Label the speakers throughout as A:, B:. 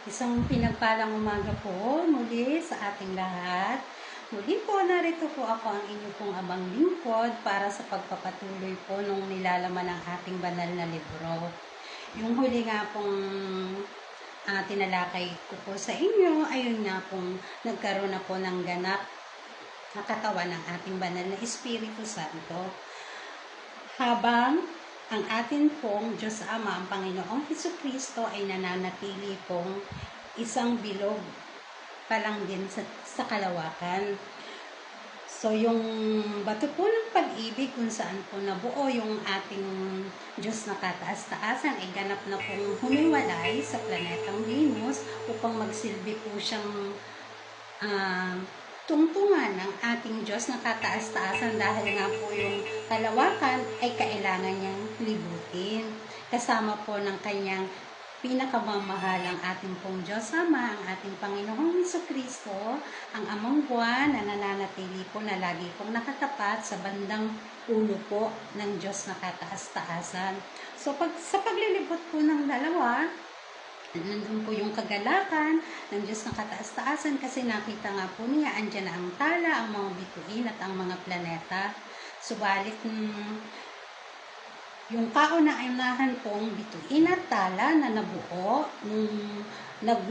A: Isang pinagpalang umaga po muli sa ating lahat. Muli po, narito po ako ang inyong pong abang lingkod para sa pagpapatuloy po nung nilalaman ng ating banal na libro. Yung huli nga pong tinalakay ko po sa inyo, ayun nga pong nagkaroon na po ng ganap na katawan ng ating banal na Espiritu Santo. Habang ang atin pong Diyos Ama, ang Panginoong Hesukristo ay nananatili pong isang bilog pa lang din sa kalawakan. So, yung bato po ng pag-ibig kung saan po nabuo yung ating Diyos na kataas-taasan ay ganap na pong humiwalay sa planetang Venus upang magsilbi po siyang tungtungan ng ating Diyos na kataas-taasan dahil nga po yung kalawakan ay kailangan niyang libutin. Kasama po ng kanyang pinakamamahalang ating pong Diyos Ama, ang ating Panginoong Hesukristo, ang amang buwan na nananatili po na lagi pong nakatapat sa bandang ulo po ng Diyos na kataas-taasan. So sa paglilibot po ng dalawa, nandun po yung kagalakan ng Diyos na kataas-taasan kasi nakita nga po niya, andyan na ang tala, ang mga bituin at ang mga planeta. Subalit, yung kauna-unahan pong bituin at tala na nabuo nung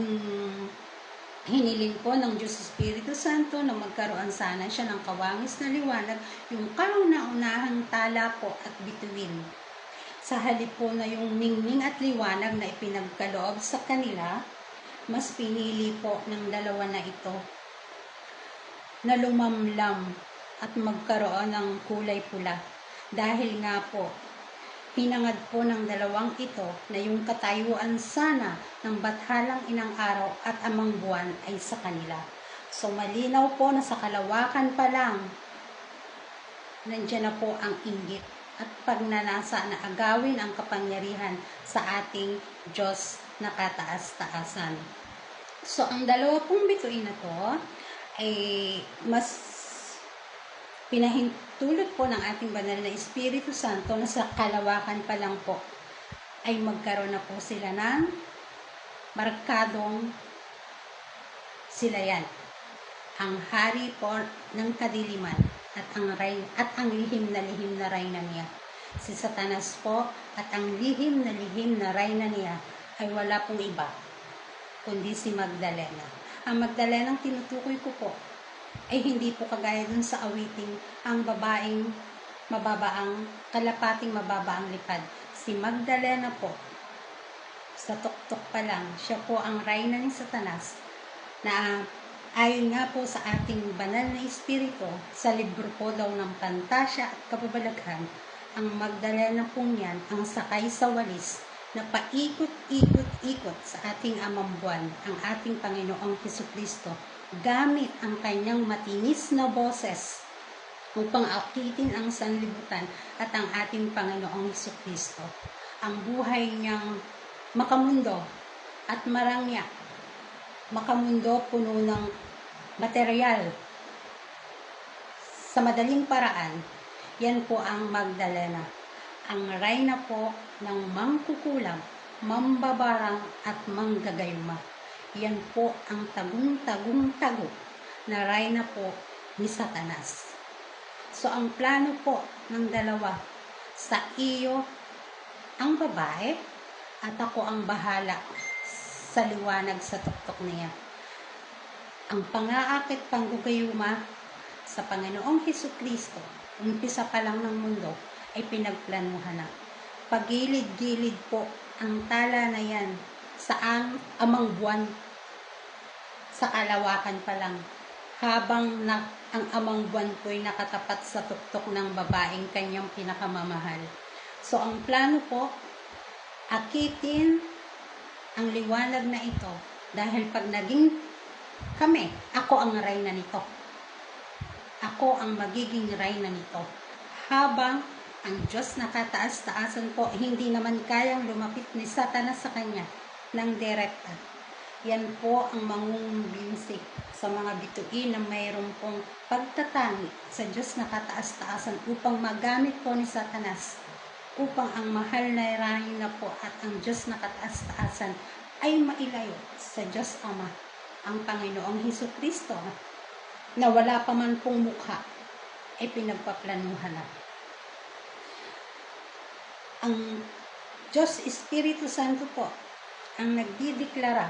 A: hiniling po ng Diyos Espiritu Santo na magkaroon sana siya ng kawangis na liwanag, yung kauna-unahang tala po at bituin. Sa halip po na yung ningning at liwanag na ipinagkaloob sa kanila, mas pinili po ng dalawa na ito na lumamlam at magkaroon ng kulay pula. Dahil nga po, hinangad po ng dalawang ito na yung katayuan sana ng bathalang inang araw at amang buwan ay sa kanila. So malinaw po na sa kalawakan pa lang, nandiyan na po ang inggit at pagnanasa na agawin ang kapangyarihan sa ating Diyos na kataas-taasan. So, ang dalawa pong bituin na to ay mas pinahintulot po ng ating banal na Espiritu Santo na sa kalawakan pa lang po ay magkaroon na po sila ng markadong sila yan. Ang hari po ng kadiliman at ang lihim na reyna niya. Si Satanas po at ang lihim na reyna niya ay wala pong iba kundi si Magdalena. Ang Magdalenang tinutukoy ko po ay hindi po kagaya dun sa awiting ang babaeng mababaang, kalapating mababaang lipad. Si Magdalena po, sa tuktok pa lang, siya po ang reyna ni Satanas na ayon nga po sa ating banal na Espiritu, sa libro po daw ng Pantasya at Kababalaghan, ang Magdalena po niyan ang sakay sa walis na paikot-ikot-ikot sa ating amang buwan, ang ating Panginoong Hesukristo, gamit ang kanyang matinis na boses upang akitin ang sanlibutan at ang ating Panginoong Hesukristo. Ang buhay niyang makamundo at marangya, makamundo puno ng material sa madaling paraan, yan po ang Magdalena, ang reyna po ng mangkukulam, mambabarang at manggagayuma. Yan po ang tagong-tago na reyna po ni Satanas. So ang plano po ng dalawa, sa iyo ang babae at ako ang bahala sa liwanag sa tuktok niya. Ang pang-aakit panggugayuma sa Panginoong Hesukristo, umpisa pa lang ng mundo, ay pinagplanuhan na. Pagilid-gilid po ang tala na yan sa amang buwan sa kalawakan pa lang, habang ang amang buwan po ay nakatapat sa tuktok ng babaeng kanyang pinakamamahal. So ang plano po, akitin ang liwanag na ito dahil pag naging kami, ako ang reyna nito. Ako ang magiging reyna nito. Habang ang Diyos na kataas-taasan po hindi naman kayang lumapit ni Satanas sa kanya ng direkta. Yan po ang mangungumbinsi sa mga bituin na mayroon pong pagtatangi sa Diyos na kataas-taasan upang magamit po ni Satanas upang ang mahal na reyna po at ang Diyos na kataas-taasan ay mailayo sa Diyos Ama, ang Panginoong Hesukristo, na wala pa man pong mukha, ay pinagpaplanuhan na. Ang Diyos Espiritu Santo po ang nagdideklara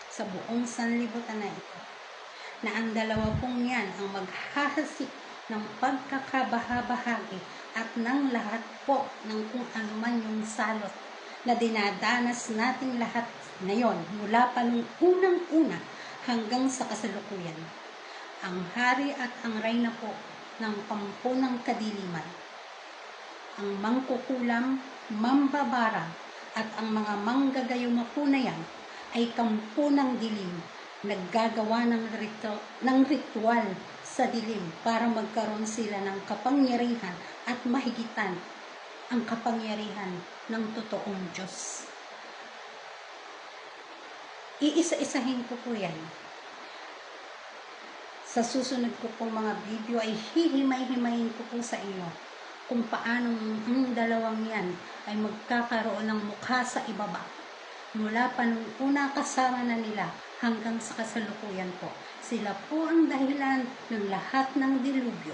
A: sa buong sanlibutan na ito, na ang dalawa pong yan ang maghahasik ng pagkakabahabahagi at ng lahat po ng kung anuman yung salot na dinadanas nating lahat ngayon mula pa nung unang-una hanggang sa kasalukuyan. Ang hari at ang reyna po ng pampunang kadiliman, ang mangkukulam, mambabarang at ang mga manggagayuma po na yan ay kampo ng dilim, naggagawa ng ritual sa dilim para magkaroon sila ng kapangyarihan at mahigitan ang kapangyarihan ng totoong Diyos. Iisa-isahin ko po yan. Sa susunod ko pong mga video ay hihimay-himayin ko po sa inyo kung paano ang dalawang yan ay magkakaroon ng mukha sa ibaba. Mula pa nung una kasama na nila hanggang sa kasalukuyan po. Sila po ang dahilan ng lahat ng dilubyo.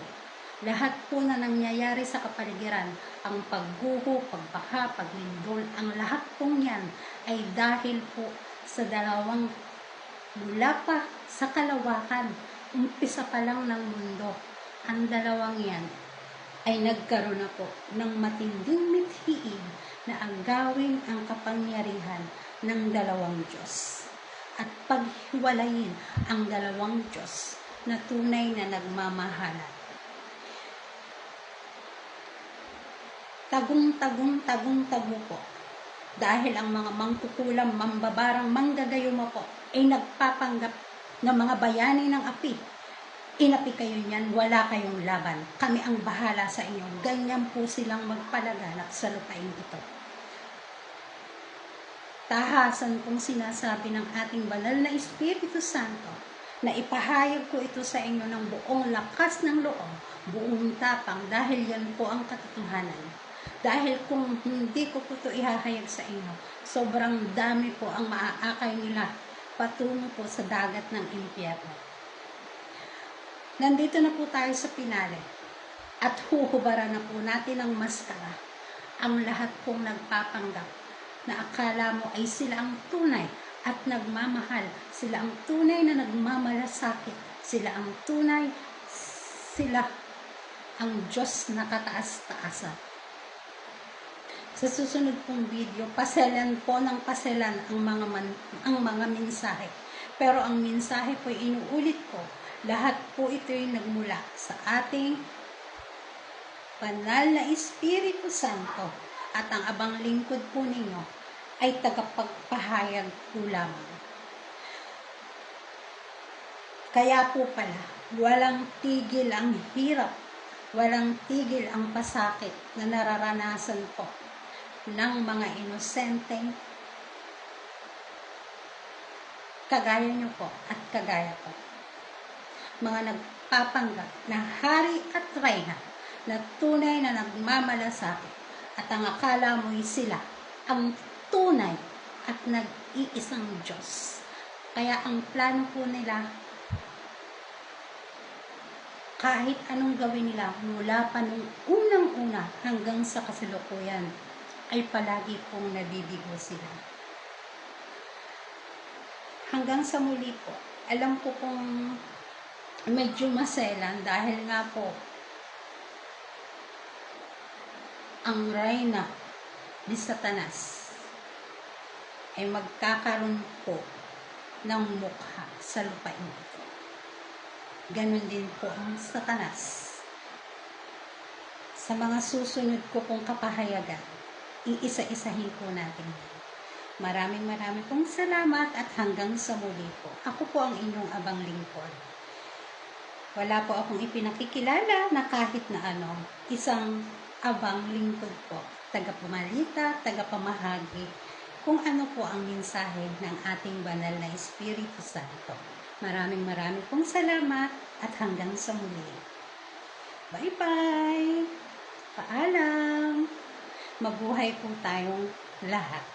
A: Lahat po na nangyayari sa kapaligiran, ang pagguho, pagbaha, paglindol, ang lahat pong yan ay dahil po sa dalawang mula pa sa kalawakan, umpisa pa lang ng mundo, ang dalawang yan ay nagkaroon na po ng matinding mithiin na agawin ang kapangyarihan ng dalawang Diyos at paghiwalayin ang dalawang Diyos na tunay na nagmamahalan. Tagong-tago po. Dahil ang mga mangkukulam, mambabarang, manggagayuma po ay nagpapanggap ng mga bayani ng api. Inapi kayo niyan, wala kayong laban. Kami ang bahala sa inyo. Ganyan po silang magpalaganap sa lupain ito. Tahasan kong sinasabi ng ating banal na Espiritu Santo na ipahayag ko ito sa inyo ng buong lakas ng loob, buong tapang, dahil yan po ang katotohanan. Dahil kung hindi ko po ito ihahayag sa inyo, sobrang dami po ang maaakay nila patungo po sa dagat ng impyerno. Nandito na po tayo sa pinali at huhubaran na po natin ang maskara. Ang lahat pong nagpapanggap na akala mo ay sila ang tunay at nagmamahal, sila ang tunay na nagmamalasakit, sila ang tunay, sila ang Diyos na kataas-taasan. Sa susunod pong video, paselan po ng paselan ang mga mensahe. Pero ang mensahe po inuulit ko, lahat po ito'y nagmula sa ating banal na Espiritu Santo at ang abang lingkod po ninyo ay tagapagpahayag po lamang. Kaya po pala, walang tigil ang hirap, walang tigil ang pasakit na nararanasan po ng mga inosenteng kagaya nyo po at kagaya po. Mga nagpapanggap na hari at reyna na tunay na nagmamalasakit at ang akala mo'y sila ang tunay at nag-iisang Diyos. Kaya ang plano po nila, kahit anong gawin nila mula pa nung unang-una hanggang sa kasalukuyan, ay palagi pong nabibigo sila. Hanggang sa muli po, alam ko pong medyo maselan dahil nga po ang reyna ni Satanas ay magkakaroon po ng mukha sa lupain ito. Ganon din po ang Satanas. Sa mga susunod ko pong kapahayagan, iisa-isahin po natin. Maraming pong salamat at hanggang sa muli po. Ako po ang inyong abang lingkod. Wala po akong ipinakikilala na kahit na ano, isang abang lingkod po. Tagapamalita, tagapamahagi, kung ano po ang mensahe ng ating banal na Espiritu Santo. Maraming pong salamat at hanggang sa muli. Bye-bye! Paalam! Mabuhay po tayong lahat.